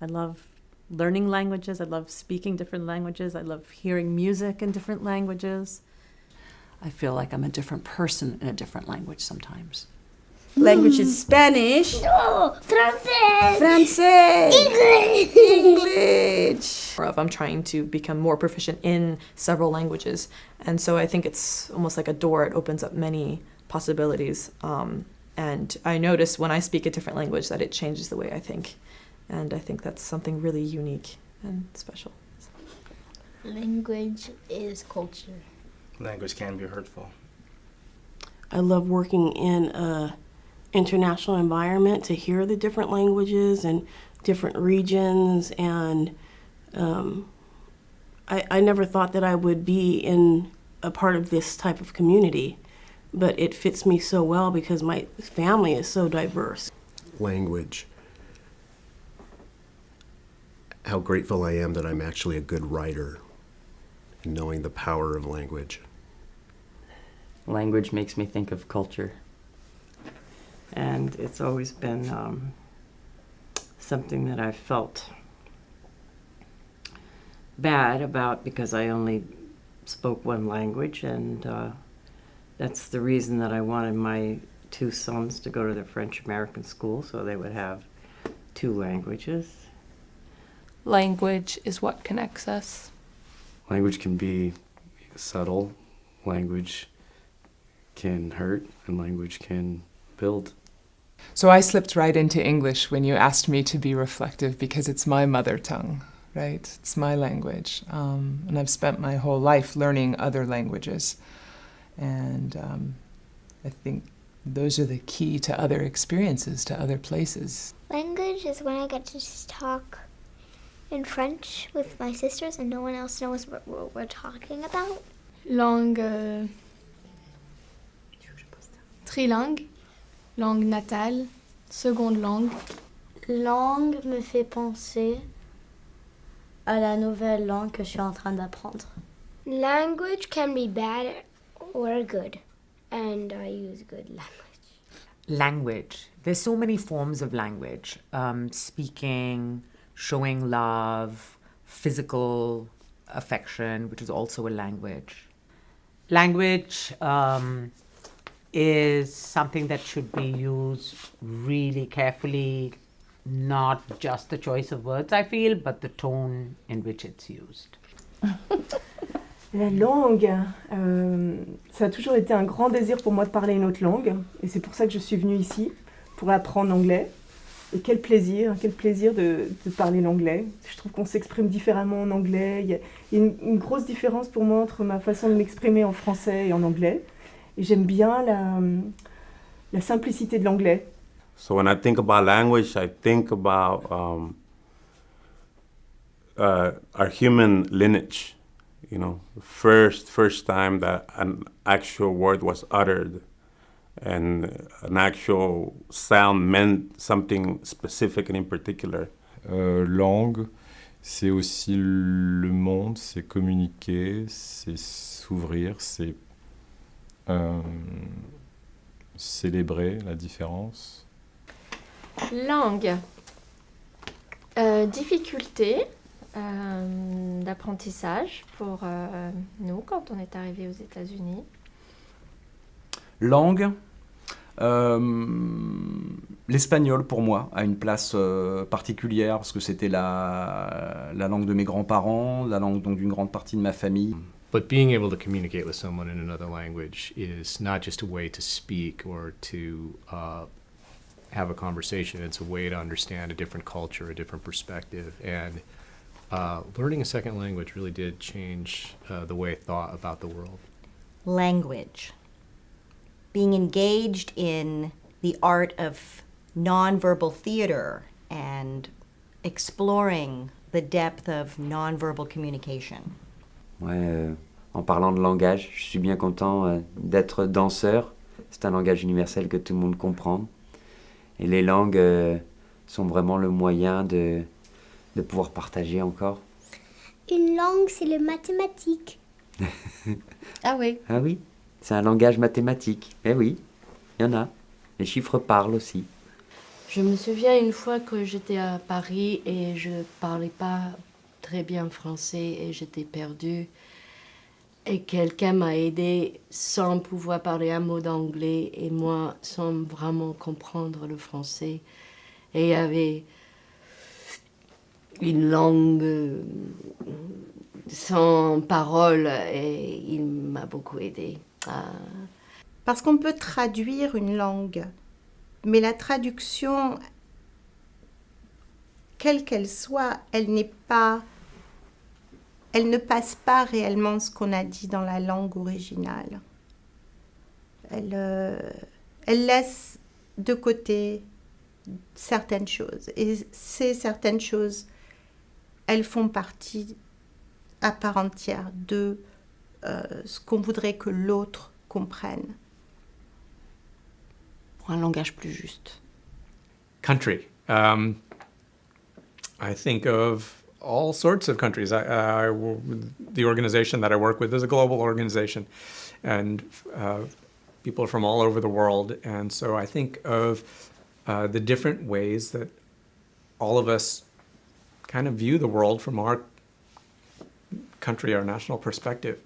I love learning languages. I love speaking different languages. I love hearing music in different languages. I feel like I'm a different person in a different language sometimes. Language is Spanish. No, francés. Francais. English. English. I'm trying to become more proficient in several languages. And so I think it's almost like a door. It opens up many possibilities. And I notice when I speak a different language that it changes the way I think. And I think that's something really unique and special. Language is culture. Language can be hurtful. I love working in a international environment to hear the different languages and different regions, and I never thought that I would be in a part of this type of community, but it fits me so well because my family is so diverse. Language. How grateful I am that I'm actually a good writer and knowing the power of language. Language makes me think of culture. And it's always been something that I've felt bad about because I only spoke one language, and that's the reason that I wanted my two sons to go to the French American school so they would have two languages. Language is what connects us. Language can be subtle. Language can hurt, and language can build. So I slipped right into English when you asked me to be reflective because it's my mother tongue, right? It's my language. And I've spent my whole life learning other languages. And I think those are the key to other experiences, to other places. Language is when I get to just talk in French with my sisters and no one else knows what we're talking about. Langue trilingue, langue natale, seconde langue. Langue me fait penser à la nouvelle langue que je suis en train d'apprendre. Language can be bad or good, and I use good language. Language. There's so many forms of language. Speaking, showing love, physical affection, which is also a language. Language is something that should be used really carefully, not just the choice of words, I feel, but the tone in which it's used. La langue, ça a toujours été un grand désir pour moi de parler une autre langue, et c'est pour ça que je suis venue ici, pour apprendre l'anglais. Et quel plaisir de parler l'anglais. Je trouve qu'on s'exprime différemment en anglais. Il y a une grosse différence pour moi entre ma façon de m'exprimer en français et en anglais. Et j'aime bien la simplicité de l'anglais. So when I think about language, I think about our human lineage. You know, first time that an actual word was uttered and an actual sound meant something specific and in particular. Langue, c'est aussi le monde, c'est communiquer, c'est s'ouvrir, c'est célébrer la différence. Langue. Difficulté d'apprentissage pour nous quand on est arrivé aux États-Unis. Langue. L'espagnol pour moi a une place particulière parce que c'était la langue de mes grands-parents, la langue donc d'une grande partie de ma famille. But being able to communicate with someone in another language is not just a way to speak or to have a conversation. It's a way to understand a different culture, a different perspective. And learning a second language really did change the way I thought about the world. Language. Being engaged in the art of nonverbal theater and exploring the depth of nonverbal communication. Ouais, en parlant de langage, je suis bien content d'être danseur. C'est un langage universel que tout le monde comprend. Et les langues sont vraiment le moyen de pouvoir partager encore. Une langue, c'est le mathématique. Ah oui. Ah oui, c'est un langage mathématique. Eh oui, il y en a. Les chiffres parlent aussi. Je me souviens une fois que j'étais à Paris et je parlais pas très bien français et j'étais perdue. Et quelqu'un m'a aidé sans pouvoir parler un mot d'anglais et moi sans vraiment comprendre le français. Et il y avait une langue sans parole et il m'a beaucoup aidé. Parce qu'on peut traduire une langue, mais la traduction, quelle qu'elle soit, elle ne passe pas réellement ce qu'on a dit dans la langue originale. Elle laisse de côté certaines choses. Et ces certaines choses, elles font partie à part entière de ce qu'on voudrait que l'autre comprenne. Pour un langage plus juste. Country. I think of all sorts of countries. The organization that I work with is a global organization, and people from all over the world. And so I think of the different ways that all of us kind of view the world from our country, our national perspective.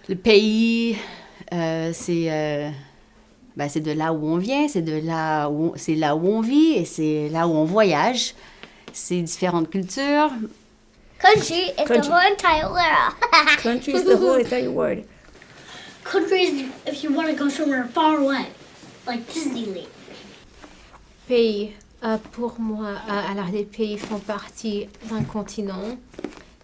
Le pays, c'est de là où on vient, c'est là où on vit et c'est là où on voyage. C'est différentes cultures. Country is the whole entire world. Country is the whole entire world. Country is if you want to go somewhere far away, like Disneyland. Pays, pour moi, alors les pays font partie d'un continent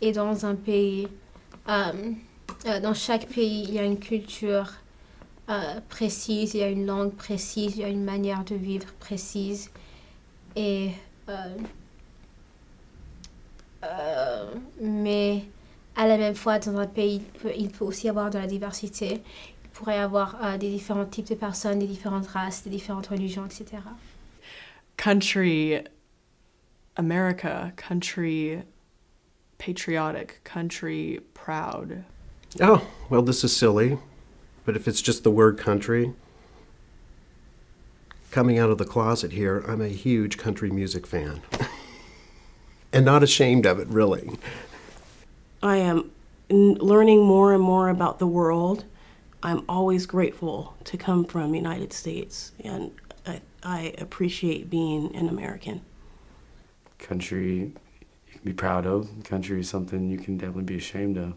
et dans un pays, dans chaque pays, il y a une culture précise, il y a une langue précise, il y a une manière de vivre précise et mais à la même fois, dans un pays, il peut aussi y avoir de la diversité. Il pourrait y avoir des différents types de personnes, des différentes races, des différentes religions, etc. Country, America, country, patriotic, country, proud. Oh, well, this is silly, but if it's just the word country, coming out of the closet here, I'm a huge country music fan. And not ashamed of it, really. I am learning more and more about the world. I'm always grateful to come from the United States, and I appreciate being an American. Country you can be proud of. Country is something you can definitely be ashamed of.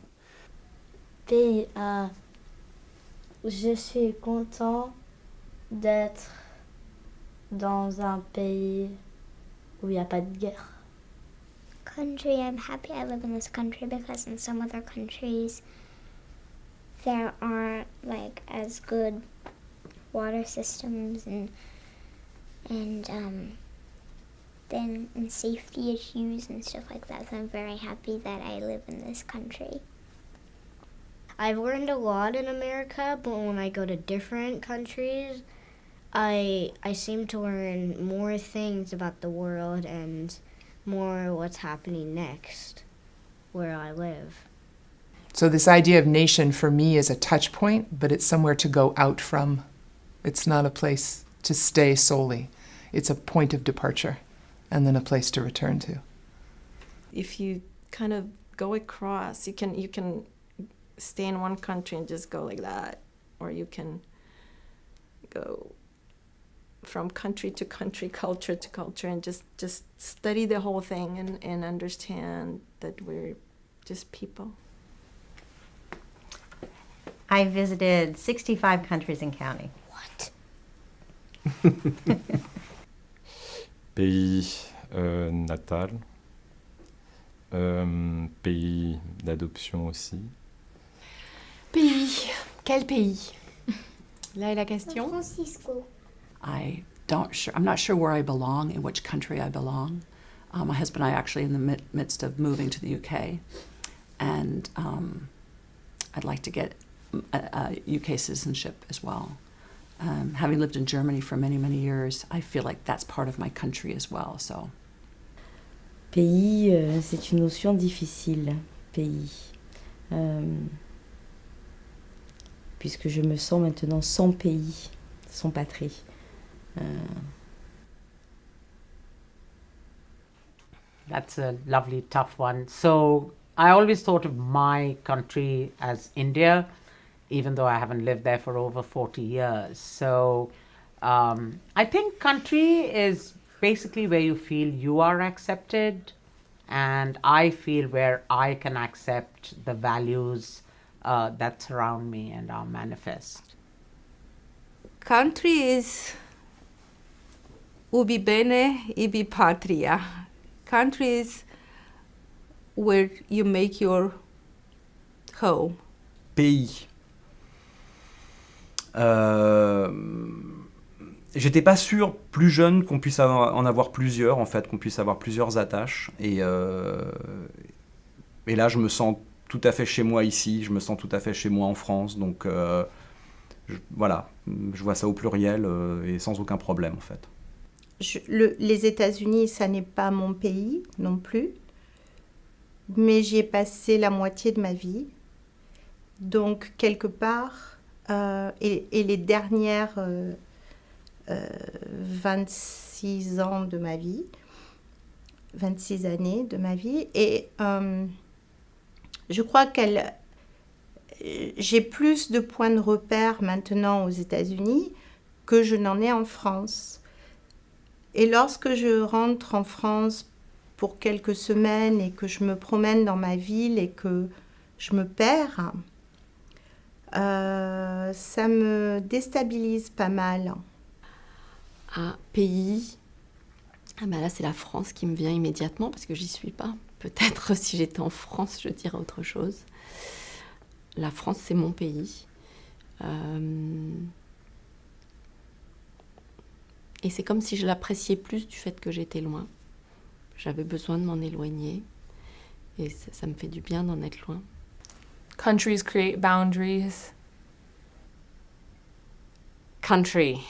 Pays, je suis content d'être dans un pays où il n'y a pas de guerre. Country, I'm happy I live in this country because in some other countries there aren't like as good water systems and then and safety issues and stuff like that. So I'm very happy that I live in this country. I've learned a lot in America, but when I go to different countries, I seem to learn more things about the world and more what's happening next where I live. So this idea of nation for me is a touch point, but it's somewhere to go out from. It's not a place to stay solely. It's a point of departure and then a place to return to. If you kind of go across, you can stay in one country and just go like that, or you can go from country to country, culture to culture, and just study the whole thing and understand that we're just people. I visited 65 countries and counting. What? Pays natal, pays d'adoption aussi. Pays. Quel pays? Là est la question. Francisco. I'm not sure where I belong, in which country I belong. My husband and I are actually in the midst of moving to the UK, and I'd like to get a UK citizenship as well. Having lived in Germany for many, many years, I feel like that's part of my country as well. So. Pays, c'est une notion difficile. Pays. Puisque je me sens maintenant sans pays, sans patrie. That's a lovely, tough one. So I always thought of my country as India, even though I haven't lived there for over 40 years. So I think country is basically where you feel you are accepted, and I feel where I can accept the values that surround me and are manifest. Country is ubi bene, ibi patria. Country is where you make your home. Pays. J'étais pas sûr, plus jeune, qu'on puisse en avoir plusieurs, en fait, qu'on puisse avoir plusieurs attaches. Et là, je me sens tout à fait chez moi ici, je me sens tout à fait chez moi en France. Donc voilà, je vois ça au pluriel et sans aucun problème, en fait. Les États-Unis, ça n'est pas mon pays non plus, mais j'y ai passé la moitié de ma vie. Donc, quelque part, et les dernières 26 ans de ma vie, 26 années de ma vie, et je crois j'ai plus de points de repère maintenant aux États-Unis que je n'en ai en France. Et lorsque je rentre en France pour quelques semaines et que je me promène dans ma ville et que je me perds, ça me déstabilise pas mal. Un pays, là c'est la France qui me vient immédiatement parce que j'y suis pas. Peut-être si j'étais en France, je dirais autre chose. La France, c'est mon pays. Et c'est comme si je l'appréciais plus du fait que j'étais loin. J'avais besoin de m'en éloigner. Et ça me fait du bien d'en être loin. Countries create boundaries. Country.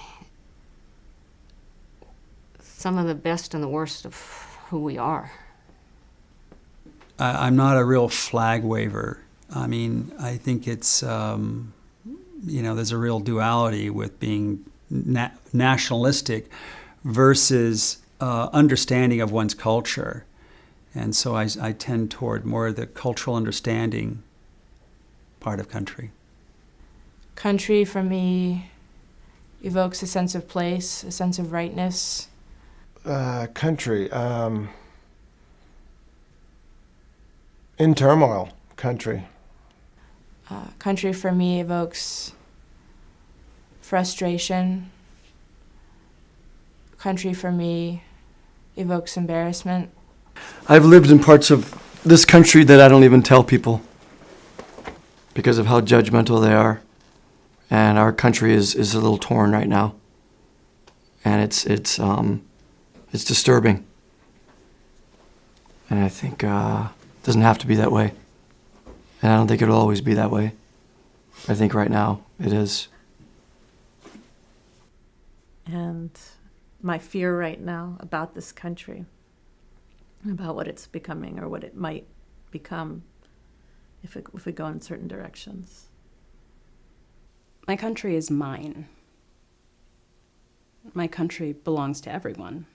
Some of the best and the worst of who we are. I'm not a real flag waver. I mean, I think it's, there's a real duality with being nationalistic versus understanding of one's culture. And so I tend toward more the cultural understanding part of country. Country for me evokes a sense of place, a sense of rightness. Country. In turmoil, country. Country for me evokes frustration. Country for me evokes embarrassment. I've lived in parts of this country that I don't even tell people because of how judgmental they are. And our country is a little torn right now. And it's disturbing. And I think it doesn't have to be that way. And I don't think it'll always be that way. I think right now it is. And my fear right now about this country, about what it's becoming or what it might become if we go in certain directions. My country is mine. My country belongs to everyone.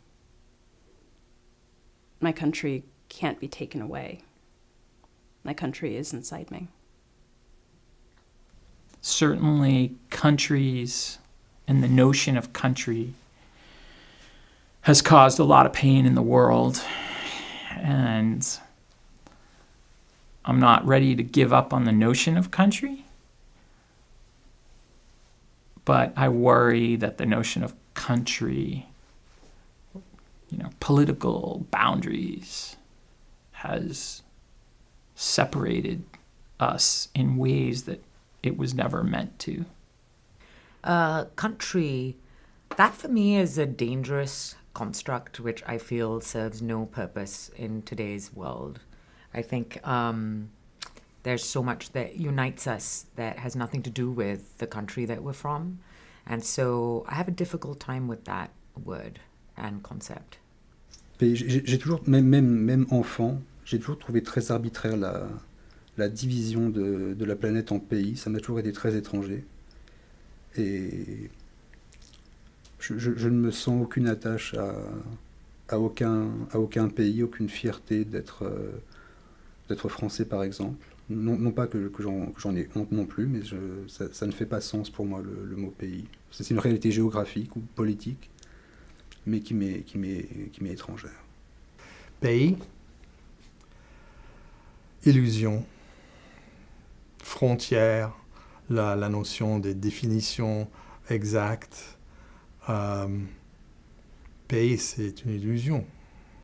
My country can't be taken away. My country is inside me. Certainly, countries and the notion of country has caused a lot of pain in the world. And I'm not ready to give up on the notion of country. But I worry that the notion of country, political boundaries, has separated us in ways that it was never meant to. Country, that for me is a dangerous construct which I feel serves no purpose in today's world. I think there's so much that unites us that has nothing to do with the country that we're from. And so I have a difficult time with that word and concept. J'ai toujours, même enfant, j'ai toujours trouvé très arbitraire la division de la planète en pays. Ça m'a toujours été très étranger. Et je ne me sens aucune attache à aucun pays aucune fierté d'être français, par exemple. Non pas que j'en ai honte non plus, mais ça ne fait pas sens pour moi le mot pays. C'est une réalité géographique ou politique, mais qui m'est étrangère. Pays, illusion, frontière, la notion des définitions exactes. Pays, c'est une illusion.